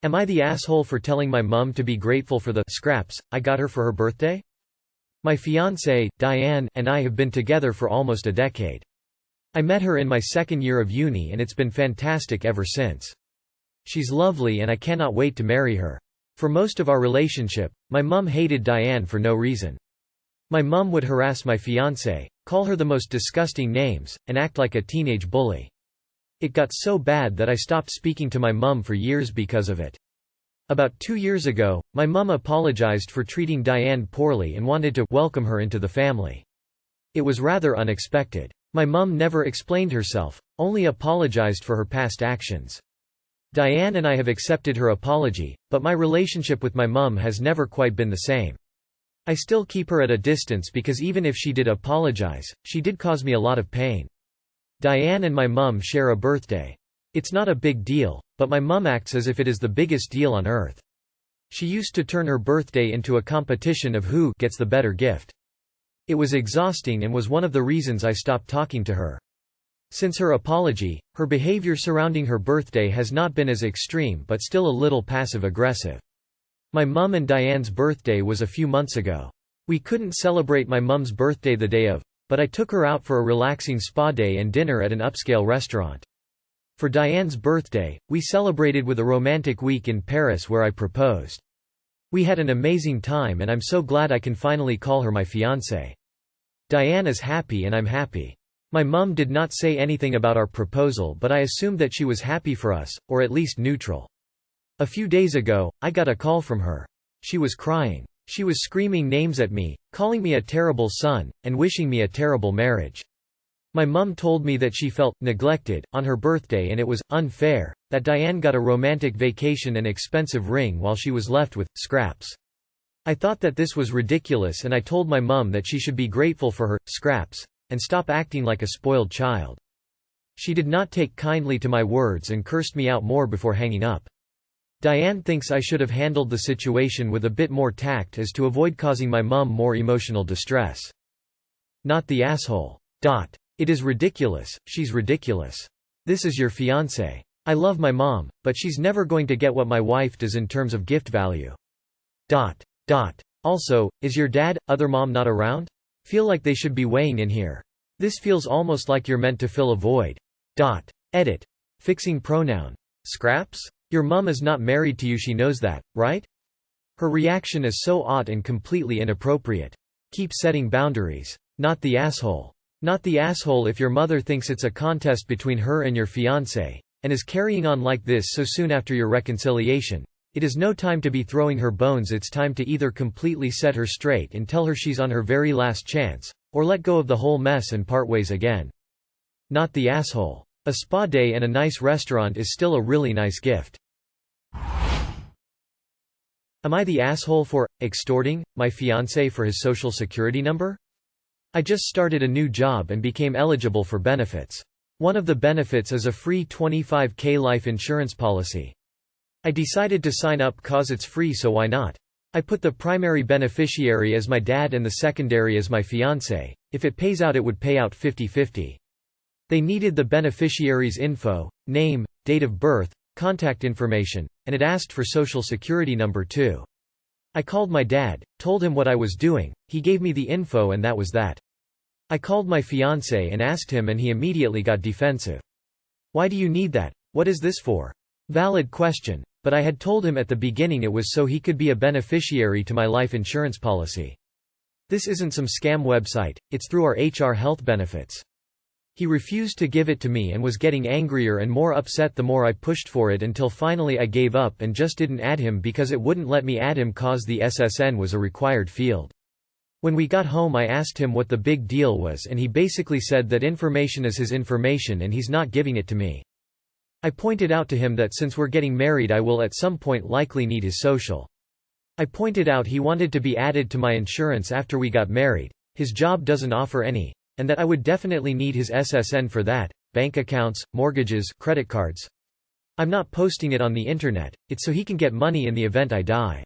Am I the asshole for telling my mum to be grateful for the scraps I got her for her birthday? My fiancée, Diane, and I have been together for almost a decade. I met her in my second year of uni and it's been fantastic ever since. She's lovely and I cannot wait to marry her. For most of our relationship, my mum hated Diane for no reason. My mum would harass my fiancée, call her the most disgusting names, and act like a teenage bully. It got so bad that I stopped speaking to my mum for years because of it. About 2 years ago, my mum apologized for treating Diane poorly and wanted to welcome her into the family. It was rather unexpected. My mum never explained herself, only apologized for her past actions. Diane and I have accepted her apology, but my relationship with my mum has never quite been the same. I still keep her at a distance because even if she did apologize, she did cause me a lot of pain. Diane and my mum share a birthday. It's not a big deal, but my mum acts as if it is the biggest deal on earth. She used to turn her birthday into a competition of who gets the better gift. It was exhausting and was one of the reasons I stopped talking to her. Since her apology, her behavior surrounding her birthday has not been as extreme but still a little passive-aggressive. My mum and Diane's birthday was a few months ago. We couldn't celebrate my mum's birthday the day of, but I took her out for a relaxing spa day and dinner at an upscale restaurant. For Diane's birthday, we celebrated with a romantic week in Paris where I proposed. We had an amazing time and I'm so glad I can finally call her my fiancée. Diane is happy and I'm happy. My mum did not say anything about our proposal but I assumed that she was happy for us, or at least neutral. A few days ago, I got a call from her. She was crying. She was screaming names at me, calling me a terrible son, and wishing me a terrible marriage. My mum told me that she felt neglected on her birthday and it was unfair that Diane got a romantic vacation and expensive ring while she was left with scraps. I thought that this was ridiculous and I told my mum that she should be grateful for her scraps and stop acting like a spoiled child. She did not take kindly to my words and cursed me out more before hanging up. Diane thinks I should have handled the situation with a bit more tact as to avoid causing my mum more emotional distress. Not the asshole. It is ridiculous, she's ridiculous. This is your fiancé. I love my mom, but she's never going to get what my wife does in terms of gift value. Also, is your dad, other mom not around? Feel like they should be weighing in here. This feels almost like you're meant to fill a void. Edit. Fixing pronoun. Scraps? Your mum is not married to you, she knows that, right? Her reaction is so odd and completely inappropriate. Keep setting boundaries. Not the asshole. Not the asshole if your mother thinks it's a contest between her and your fiancé, and is carrying on like this so soon after your reconciliation. It is no time to be throwing her bones, it's time to either completely set her straight and tell her she's on her very last chance, or let go of the whole mess and part ways again. Not the asshole. A spa day and a nice restaurant is still a really nice gift. Am I the asshole for extorting my fiancé for his social security number? I just started a new job and became eligible for benefits. One of the benefits is a free $25,000 life insurance policy. I decided to sign up cause it's free, so why not? I put the primary beneficiary as my dad and the secondary as my fiancé. If it pays out, it would pay out 50-50. They needed the beneficiary's info, name, date of birth, contact information, and it asked for social security number too. I called my dad, told him what I was doing, he gave me the info and that was that. I called my fiancé and asked him and he immediately got defensive. Why do you need that? What is this for? Valid question, but I had told him at the beginning it was so he could be a beneficiary to my life insurance policy. This isn't some scam website, it's through our HR health benefits. He refused to give it to me and was getting angrier and more upset the more I pushed for it until finally I gave up and just didn't add him because it wouldn't let me add him cause the SSN was a required field. When we got home I asked him what the big deal was and he basically said that information is his information and he's not giving it to me. I pointed out to him that since we're getting married I will at some point likely need his social. I pointed out he wanted to be added to my insurance after we got married, his job doesn't offer any. And that I would definitely need his SSN for that, bank accounts, mortgages, credit cards. I'm not posting it on the internet, it's so he can get money in the event I die.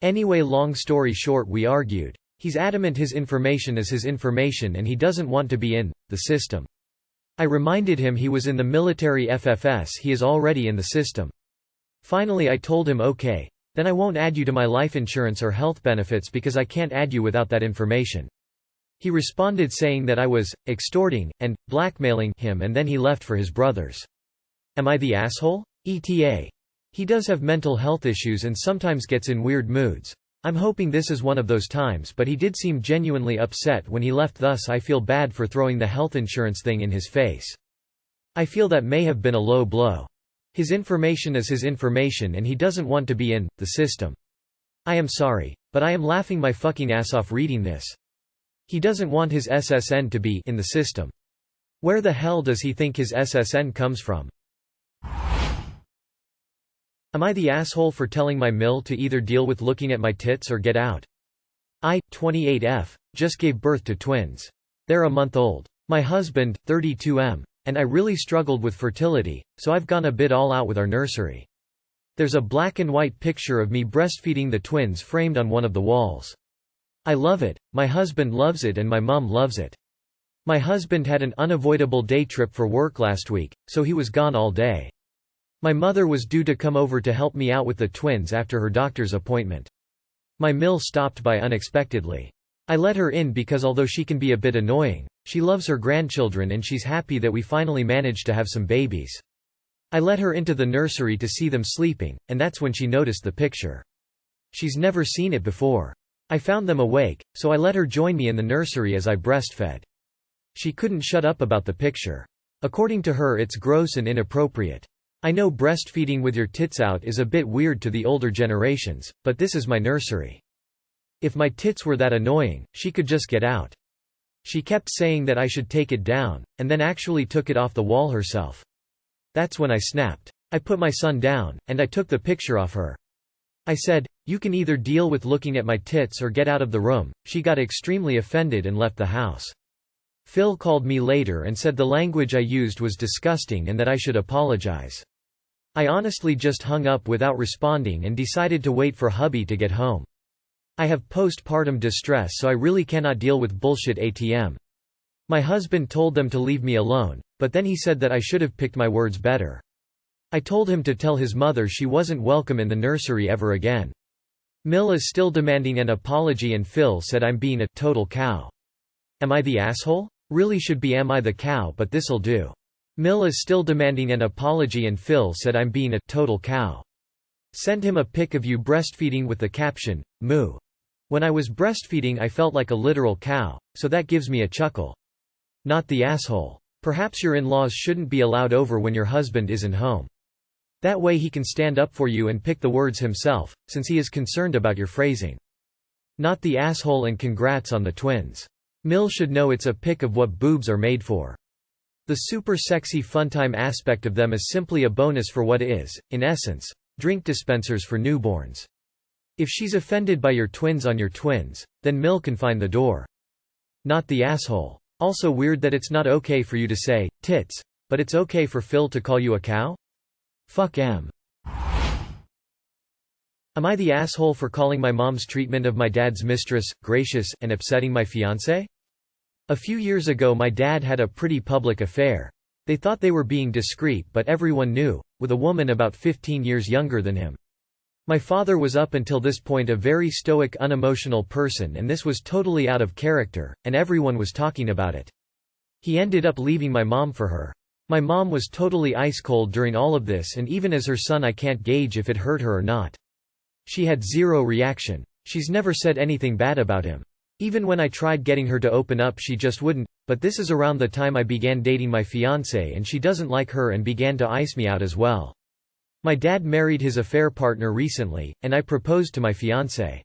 Anyway, long story short, we argued. He's adamant his information is his information and he doesn't want to be in the system. I reminded him he was in the military FFS, he is already in the system. Finally I told him okay. Then I won't add you to my life insurance or health benefits because I can't add you without that information. He responded saying that I was extorting and blackmailing him, and then he left for his brothers. Am I the asshole? ETA. He does have mental health issues and sometimes gets in weird moods. I'm hoping this is one of those times, but he did seem genuinely upset when he left, thus I feel bad for throwing the health insurance thing in his face. I feel that may have been a low blow. His information is his information and he doesn't want to be in the system. I am sorry, but I am laughing my fucking ass off reading this. He doesn't want his SSN to be in the system. Where the hell does he think his SSN comes from? Am I the asshole for telling my mill to either deal with looking at my tits or get out? I, 28F, just gave birth to twins. They're a month old. My husband, 32M, and I really struggled with fertility, so I've gone a bit all out with our nursery. There's a black and white picture of me breastfeeding the twins framed on one of the walls. I love it, my husband loves it, and my mum loves it. My husband had an unavoidable day trip for work last week, so he was gone all day. My mother was due to come over to help me out with the twins after her doctor's appointment. My mill stopped by unexpectedly. I let her in because although she can be a bit annoying, she loves her grandchildren and she's happy that we finally managed to have some babies. I let her into the nursery to see them sleeping, and that's when she noticed the picture. She's never seen it before. I found them awake, so I let her join me in the nursery as I breastfed. She couldn't shut up about the picture. According to her, it's gross and inappropriate. I know breastfeeding with your tits out is a bit weird to the older generations, but this is my nursery. If my tits were that annoying, she could just get out. She kept saying that I should take it down, and then actually took it off the wall herself. That's when I snapped. I put my son down, and I took the picture off her. I said, "You can either deal with looking at my tits or get out of the room." She got extremely offended and left the house. Phil called me later and said the language I used was disgusting and that I should apologize. I honestly just hung up without responding and decided to wait for hubby to get home. I have postpartum distress, so I really cannot deal with bullshit ATM. My husband told them to leave me alone, but then he said that I should have picked my words better. I told him to tell his mother she wasn't welcome in the nursery ever again. Mill is still demanding an apology and Phil said I'm being a total cow. Am I the asshole? Really should be am I the cow, but this'll do. Mill is still demanding an apology and Phil said I'm being a total cow. Send him a pic of you breastfeeding with the caption, "Moo. When I was breastfeeding I felt like a literal cow, so that gives me a chuckle. Not the asshole. Perhaps your in-laws shouldn't be allowed over when your husband isn't home. That way he can stand up for you and pick the words himself, since he is concerned about your phrasing. Not the asshole, and congrats on the twins. Mill should know it's a pic of what boobs are made for. The super sexy funtime aspect of them is simply a bonus for what is, in essence, drink dispensers for newborns. If she's offended by your twins on your twins, then Mill can find the door. Not the asshole. Also weird that it's not okay for you to say, tits, but it's okay for Phil to call you a cow? Fuck em. Am I the asshole for calling my mom's treatment of my dad's mistress gracious and upsetting my fiancé? A few years ago my dad had a pretty public affair. They thought they were being discreet, but everyone knew, with a woman about 15 years younger than him. My father was up until this point a very stoic, unemotional person, and this was totally out of character, and everyone was talking about it. He ended up leaving my mom for her. My mom was totally ice cold during all of this, and even as her son I can't gauge if it hurt her or not. She had zero reaction. She's never said anything bad about him. Even when I tried getting her to open up she just wouldn't, but this is around the time I began dating my fiancé and she doesn't like her and began to ice me out as well. My dad married his affair partner recently, and I proposed to my fiancé.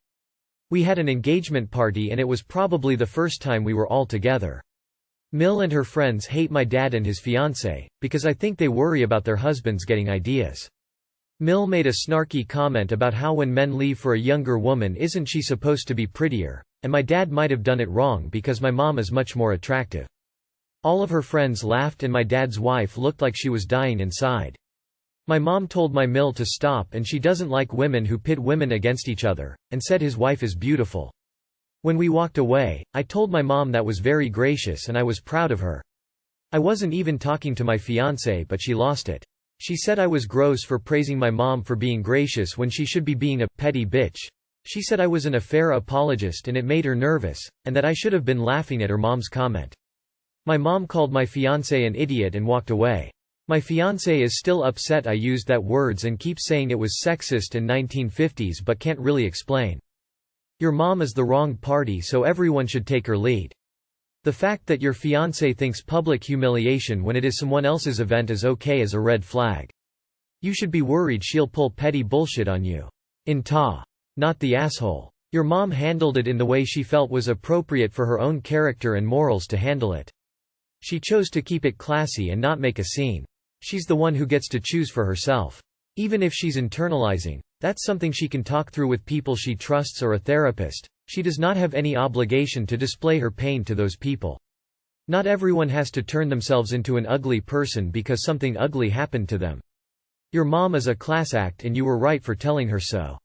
We had an engagement party and it was probably the first time we were all together. Mill and her friends hate my dad and his fiancé, because I think they worry about their husbands getting ideas. Mill made a snarky comment about how when men leave for a younger woman isn't she supposed to be prettier, and my dad might have done it wrong because my mom is much more attractive. All of her friends laughed and my dad's wife looked like she was dying inside. My mom told my Mill to stop and she doesn't like women who pit women against each other, and said his wife is beautiful. When we walked away, I told my mom that was very gracious and I was proud of her. I wasn't even talking to my fiancé but she lost it. She said I was gross for praising my mom for being gracious when she should be being a petty bitch. She said I was an affair apologist and it made her nervous, and that I should have been laughing at her mom's comment. My mom called my fiancé an idiot and walked away. My fiancé is still upset I used that words and keeps saying it was sexist and 1950s but can't really explain. Your mom is the wrong party, so everyone should take her lead. The fact that your fiancé thinks public humiliation when it is someone else's event is okay is a red flag. You should be worried she'll pull petty bullshit on you. Not the asshole. Your mom handled it in the way she felt was appropriate for her own character and morals to handle it. She chose to keep it classy and not make a scene. She's the one who gets to choose for herself. Even if she's internalizing, that's something she can talk through with people she trusts or a therapist. She does not have any obligation to display her pain to those people. Not everyone has to turn themselves into an ugly person because something ugly happened to them. Your mom is a class act and you were right for telling her so.